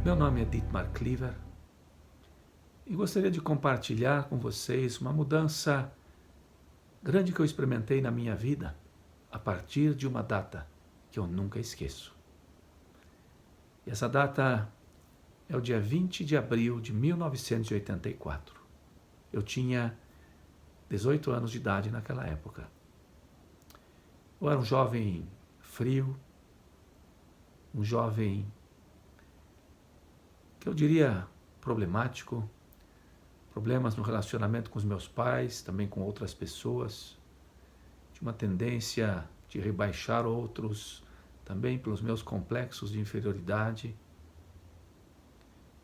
Meu nome é Dietmar Cleaver e gostaria de compartilhar com vocês uma mudança grande que eu experimentei na minha vida a partir de uma data que eu nunca esqueço. E essa data é o dia 20 de abril de 1984. Eu tinha 18 anos de idade naquela época. Eu era um jovem frio, um jovem que eu diria problemático, problemas no relacionamento com os meus pais, também com outras pessoas, de uma tendência de rebaixar outros, também pelos meus complexos de inferioridade.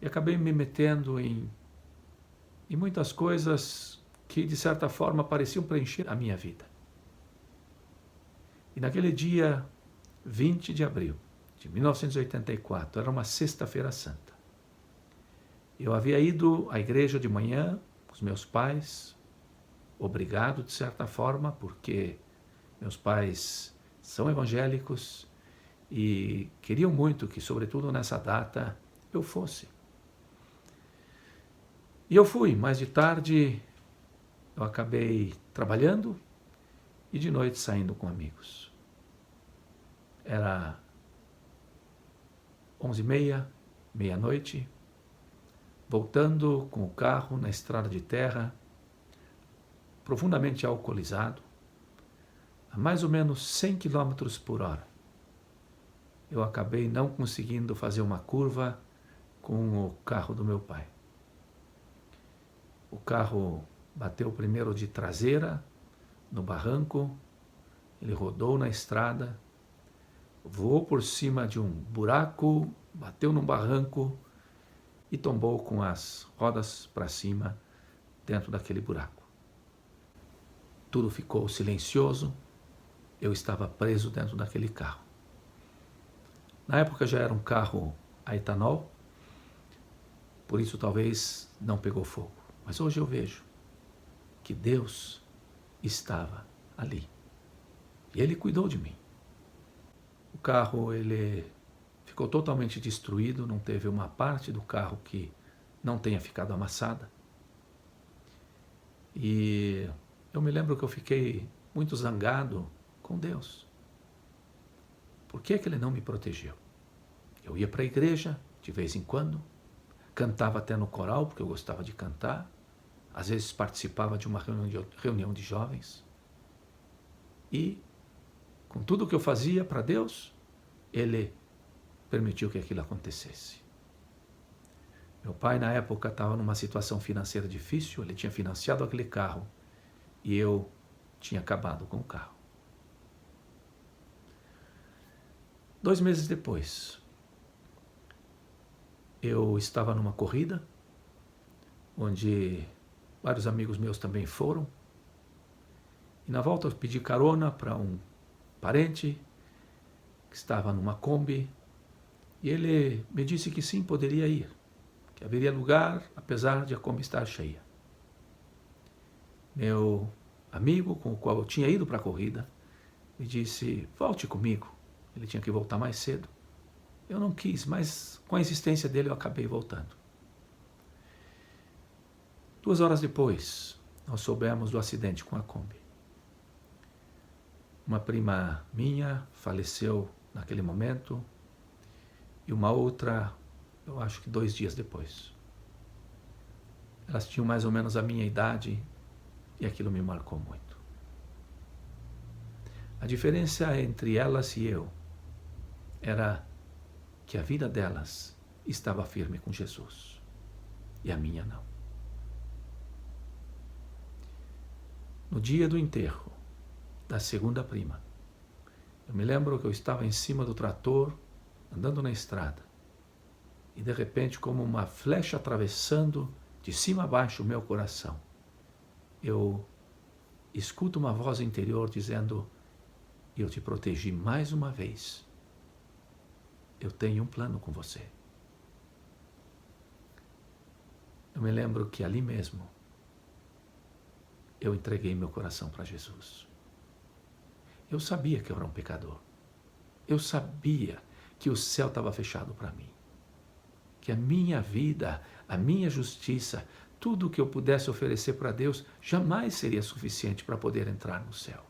E acabei me metendo em muitas coisas que, de certa forma, pareciam preencher a minha vida. E naquele dia 20 de abril de 1984, era uma sexta-feira santa. Eu havia ido à igreja de manhã com os meus pais, obrigado de certa forma, porque meus pais são evangélicos e queriam muito que, sobretudo nessa data, eu fosse. E eu fui, mas de tarde eu acabei trabalhando e de noite saindo com amigos. Era 11h30, meia-noite, voltando com o carro na estrada de terra, profundamente alcoolizado, a mais ou menos 100 km por hora. Eu acabei não conseguindo fazer uma curva com o carro do meu pai. O carro bateu primeiro de traseira no barranco, ele rodou na estrada, voou por cima de um buraco, bateu num barranco e tombou com as rodas para cima dentro daquele buraco. Tudo ficou silencioso, eu estava preso dentro daquele carro. Na época já era um carro a etanol, por isso talvez não pegou fogo. Mas hoje eu vejo que Deus estava ali e Ele cuidou de mim. O carro, ele ficou totalmente destruído, não teve uma parte do carro que não tenha ficado amassada. E eu me lembro que eu fiquei muito zangado com Deus. Por que Ele não me protegeu? Eu ia para a igreja de vez em quando, cantava até no coral, porque eu gostava de cantar, às vezes participava de uma reunião de jovens. E, com tudo que eu fazia para Deus, Ele permitiu que aquilo acontecesse. Meu pai, na época, estava numa situação financeira difícil, ele tinha financiado aquele carro e eu tinha acabado com o carro. 2 meses depois, eu estava numa corrida, onde vários amigos meus também foram, e na volta eu pedi carona para um parente que estava numa Kombi, e ele me disse que sim, poderia ir, que haveria lugar, apesar de a Kombi estar cheia. Meu amigo, com o qual eu tinha ido para a corrida, me disse, volte comigo. Ele tinha que voltar mais cedo. Eu não quis, mas com a insistência dele eu acabei voltando. 2 horas depois, nós soubemos do acidente com a Kombi. Uma prima minha faleceu naquele momento, e uma outra, eu acho que 2 dias depois. Elas tinham mais ou menos a minha idade e aquilo me marcou muito. A diferença entre elas e eu era que a vida delas estava firme com Jesus e a minha não. No dia do enterro da segunda prima, eu me lembro que eu estava em cima do trator, andando na estrada, e de repente, como uma flecha atravessando de cima a baixo o meu coração, eu escuto uma voz interior dizendo, eu te protegi mais uma vez, eu tenho um plano com você. Eu me lembro que ali mesmo, eu entreguei meu coração para Jesus. Eu sabia que eu era um pecador. Eu sabia que o céu estava fechado para mim. que a minha vida, a minha justiça, tudo o que eu pudesse oferecer para Deus, jamais seria suficiente para poder entrar no céu.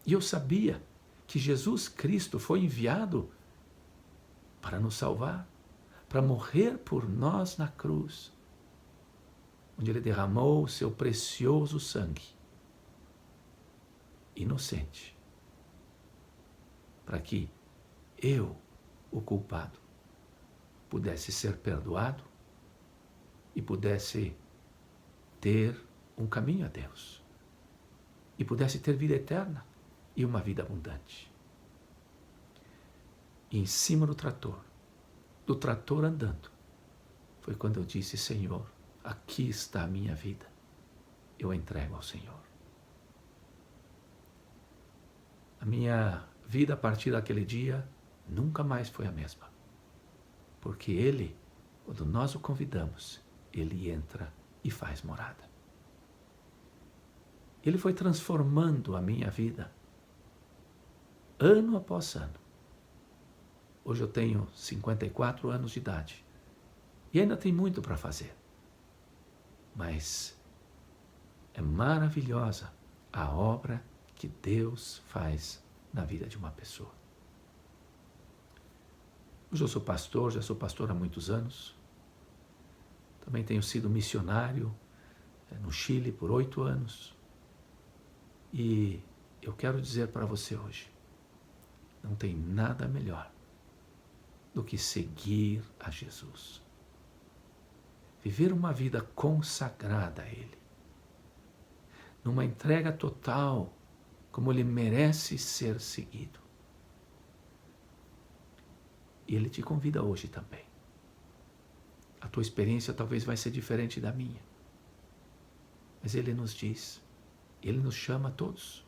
E eu sabia que Jesus Cristo foi enviado para nos salvar, para morrer por nós na cruz, onde Ele derramou o seu precioso sangue, inocente, para que eu, o culpado, pudesse ser perdoado e pudesse ter um caminho a Deus e pudesse ter vida eterna e uma vida abundante. E em cima do trator andando, foi quando eu disse: Senhor, aqui está a minha vida, eu entrego ao Senhor. A minha vida a partir daquele dia nunca mais foi a mesma, porque Ele, quando nós o convidamos, Ele entra e faz morada. Ele foi transformando a minha vida, ano após ano. Hoje eu tenho 54 anos de idade e ainda tem muito para fazer. Mas é maravilhosa a obra que Deus faz na vida de uma pessoa. Hoje eu sou pastor, já sou pastor há muitos anos. Também tenho sido missionário no Chile por 8 anos. E eu quero dizer para você hoje, não tem nada melhor do que seguir a Jesus. Viver uma vida consagrada a Ele. Numa entrega total, como Ele merece ser seguido. E Ele te convida hoje também. A tua experiência talvez vai ser diferente da minha. Mas Ele nos diz, Ele nos chama a todos.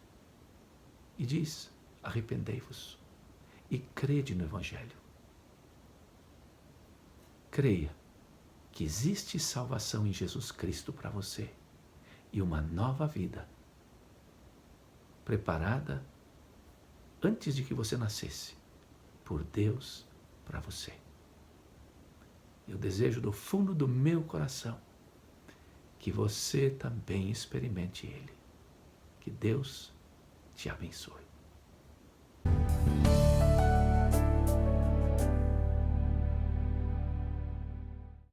E diz: arrependei-vos e crede no Evangelho. Creia que existe salvação em Jesus Cristo para você e uma nova vida preparada antes de que você nascesse por Deus para você. Eu desejo do fundo do meu coração que você também experimente Ele. Que Deus te abençoe.